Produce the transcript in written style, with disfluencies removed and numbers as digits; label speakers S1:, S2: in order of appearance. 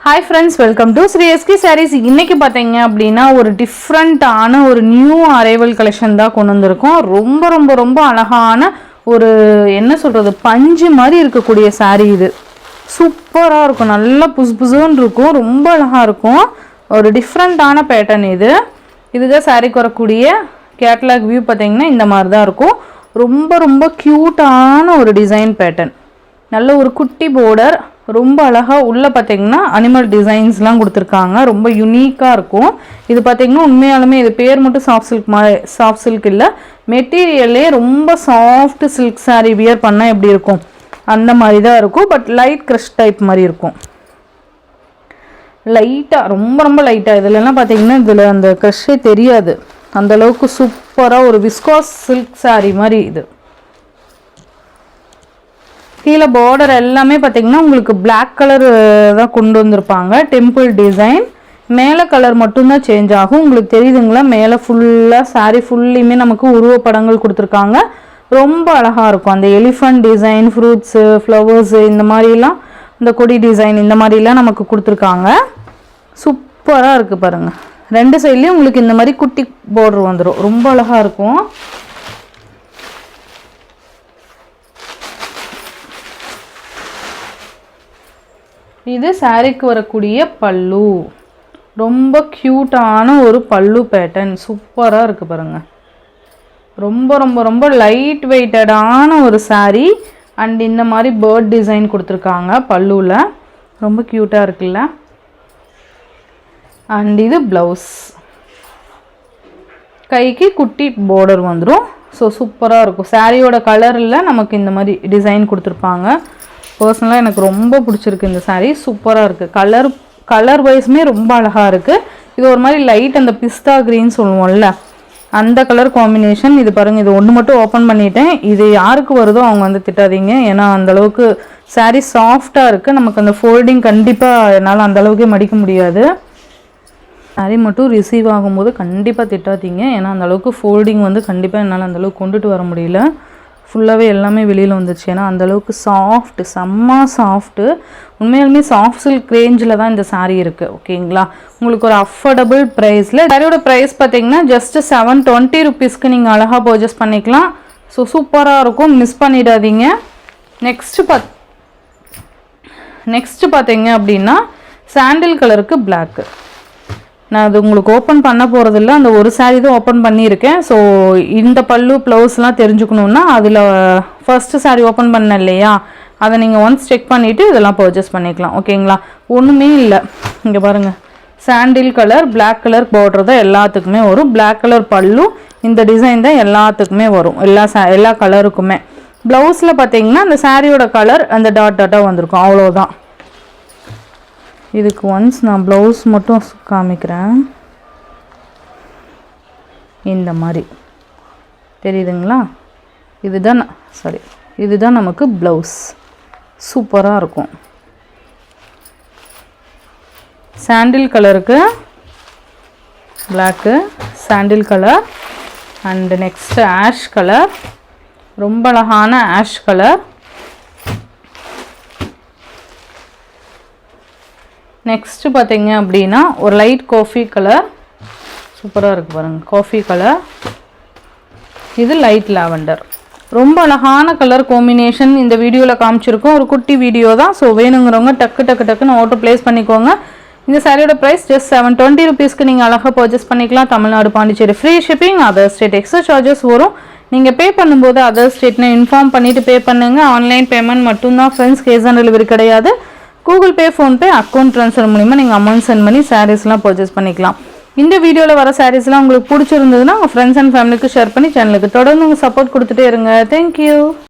S1: Hi friends, welcome to Sri SK Sarees. இன்னைக்கு பாத்தீங்க அப்படினா ஒரு டிஃபரண்டான ஒரு நியூ அரைவல் கலெக்ஷன் தான் கொண்டு வந்திருக்கோம். ரொம்ப அழகான ஒரு என்ன சொல்றது பஞ்சு மாதிரி இருக்கக்கூடிய saree இது. சூப்பரா இருக்கும். நல்ல புஸ்புஸ்ன்னு இருக்கும். ரொம்ப அழகா இருக்கும். ஒரு டிஃபரண்டான பேட்டர்ன் இது. இதுதான் சாரிக்கு வரக்கூடிய கேட்டலாக் வியூ பாத்தீங்கன்னா இந்த மாதிரி தான் இருக்கும். ரொம்ப கியூட்டான ஒரு டிசைன் பேட்டர்ன். நல்ல ஒரு குட்டி border ரொம்ப அழகா உள்ள பாத்தீங்கன்னா அனிமல் டிசைன்ஸ்லாம் கொடுத்திருக்காங்க. ரொம்ப யூனிக்கா இருக்கும். இது பாத்தீங்கன்னா உண்மையாலுமே இது பேர் மட்டும் சாஃப்ட் சில்க் இல்ல, மெட்டீரியலே ரொம்ப சாஃப்ட் சில்க் saree வியர் பண்ணா எப்படி இருக்கும் அந்த மாதிரி தான் இருக்கும். பட் லைட் கிரஷ் டைப் மாதிரி இருக்கும். லைட்டா ரொம்ப லைட்டா இதெல்லாம் பாத்தீங்கன்னா இதுல அந்த கிரஷே தெரியாது. அந்த அளவுக்கு சூப்பரா ஒரு விஸ்காஸ் சில்க் saree மாதிரி இது. கீழ border எல்லாமே பாத்தீங்கன்னா உங்களுக்கு black கலர் தான் கொண்டு வந்திருப்பாங்க. Temple design. மேல கலர் மட்டும் தான் சேஞ்ச் ஆகும். உங்களுக்கு தெரியுதுங்களா? மேல ஃபுல்லா saree ஃபுல்லியுமே நமக்கு உருவ படங்கள் கொடுத்திருக்காங்க. ரொம்ப அழகா இருக்கும். அந்த எலிஃபண்ட் டிசைன், ஃப்ரூட்ஸ், ஃப்ளவர்ஸ் இந்த மாதிரி எல்லாம் இந்த கொடி டிசைன் இந்த மாதிரி எல்லாம் நமக்கு கொடுத்திருக்காங்க. சூப்பரா இருக்கு பாருங்க. ரெண்டு சைடுலயும் உங்களுக்கு இந்த மாதிரி குட்டி border வந்துரும். ரொம்ப அழகா இருக்கும். இது சாரிக்கு வரக்கூடிய பல்லு. ரொம்ப கியூட்டான ஒரு பல்லு பேட்டர்ன். சூப்பரா இருக்கு பாருங்க. ரொம்ப லைட் வெயிட்டடான ஒரு saree அண்ட் இந்த மாதிரி பேர்ட் டிசைன் கொடுத்திருக்காங்க பல்லுல. ரொம்ப கியூட்டா இருக்குல்ல? அண்ட் இது ப்ளவுஸ். கைக்கு குட்டி border வந்துரும். ஸோ சூப்பரா இருக்கும். சாரியோட கலர்ல நமக்கு இந்த மாதிரி டிசைன் கொடுத்திருப்பாங்க. பர்சனலாக எனக்கு ரொம்ப பிடிச்சிருக்கு இந்த saree. சூப்பராக இருக்குது. கலர் வைஸ்மே ரொம்ப அழகாக இருக்குது. இது ஒரு மாதிரி லைட் அந்த பிஸ்தா க்ரீன் சொல்லுவோம்ல அந்த கலர் காம்பினேஷன். இது பாருங்கள், இது ஒன்று மட்டும் ஓப்பன் பண்ணிட்டேன். இது யாருக்கு வருதோ அவங்க வந்து திட்டாதீங்க. ஏன்னா அந்தளவுக்கு saree சாஃப்டாக இருக்குது. நமக்கு அந்த ஃபோல்டிங் கண்டிப்பாக என்னால் அந்தளவுக்கே மடிக்க முடியாது. saree மட்டும் ரிசீவ் ஆகும்போது கண்டிப்பாக திட்டாதீங்க. ஏன்னா அந்தளவுக்கு ஃபோல்டிங் வந்து கண்டிப்பாக என்னால் அந்தளவுக்கு கொண்டுட்டு வர முடியல. ஃபுல்லாகவே எல்லாமே வெளியில் வந்துச்சு. ஏன்னா அந்தளவுக்கு சாஃப்ட், செம்ம சாஃப்ட்டு. உண்மையாலுமே சாஃப்ட் சில்க் ரேஞ்சில் தான் இந்த saree இருக்குது. ஓகேங்களா? உங்களுக்கு ஒரு அஃபோர்டபுள் ப்ரைஸில். சாரியோட ப்ரைஸ் பார்த்தீங்கன்னா ஜஸ்ட் 720 ருபீஸ்க்கு நீங்கள் அழகாக பர்ச்சேஸ் பண்ணிக்கலாம். ஸோ சூப்பராக இருக்கும். மிஸ் பண்ணிடாதீங்க. நெக்ஸ்ட்டு பார்த்தீங்க அப்படின்னா சாண்டில் கலருக்கு பிளாக்கு. நான் அது உங்களுக்கு ஓப்பன் பண்ண போகிறதில்ல. அந்த ஒரு saree தான் ஓப்பன் பண்ணியிருக்கேன். ஸோ இந்த பல்லு ப்ளவுஸ்லாம் தெரிஞ்சுக்கணுன்னா அதில் ஃபஸ்ட்டு saree ஓப்பன் பண்ண இல்லையா, அதை நீங்கள் ஒன்ஸ் செக் பண்ணிவிட்டு இதெல்லாம் பர்ச்சேஸ் பண்ணிக்கலாம். ஓகேங்களா? ஒன்றுமே இல்லை. இங்கே பாருங்கள், sandal colour black colour border தான் எல்லாத்துக்குமே வரும். பிளாக் கலர் பல்லு, இந்த டிசைன் தான் எல்லாத்துக்குமே வரும். எல்லா கலருக்குமே. ப்ளவுஸில் பார்த்தீங்கன்னா அந்த சாரியோட கலர் அந்த டாட்டாக வந்திருக்கும். அவ்வளோதான். இதுக்கு ஒன்ஸ் நான் ப்ளவுஸ் மட்டும் காமிக்கிறேன். இந்த மாதிரி தெரியுதுங்களா? இதுதான் நமக்கு ப்ளவுஸ். சூப்பராக இருக்கும். சாண்டில் கலருக்கு black, sandal colour and next ash colour. ரொம்ப அழகான ஆஷ் கலர். நெக்ஸ்ட் பார்த்தீங்க அப்படின்னா ஒரு லைட் காஃபி கலர். சூப்பராக இருக்குது பாருங்கள். Coffee colour. இது லைட் லாவெண்டர். ரொம்ப அழகான கலர் காம்பினேஷன் இந்த வீடியோவில் காமிச்சிருக்கோம். ஒரு குட்டி வீடியோ தான். ஸோ வேணுங்கிறவங்க டக்குன்னு ஆர்டர் ப்ளேஸ் பண்ணிக்கோங்க. இந்த சாரியோட ப்ரைஸ் ஜஸ்ட் 720 ருபீஸ்க்கு நீங்கள் அழகாக பர்ச்சேஸ் பண்ணிக்கலாம். Tamil Nadu, Pondicherry free shipping. Other state extra charges வரும். நீங்கள் பே பண்ணும்போது அதர் ஸ்டேட்னு இன்ஃபார்ம் பண்ணிவிட்டு பே பண்ணுங்கள். ஆன்லைன் பேமெண்ட் மட்டும்தான் ஃப்ரெண்ட்ஸ். கேஷ் ஆன் டெலிவரி கிடையாது. Google Pay, PhonePe, account transfer மூலிமா நீங்கள் அமௌண்ட் சென்ட் பண்ணி சாரீஸ்லாம் பர்ச்சேஸ் பண்ணிக்கலாம். இந்த வீடியோவில் வர சாரீஸ்லாம் உங்களுக்கு பிடிச்சிருந்ததுன்னா உங்கள் ஃப்ரெண்ட்ஸ் அண்ட் ஃபேமிலிக்கு ஷேர் பண்ணி சேனலுக்கு தொடர்ந்து உங்கள் சப்போர்ட் கொடுத்துட்டே இருங்க. தேங்க்யூ.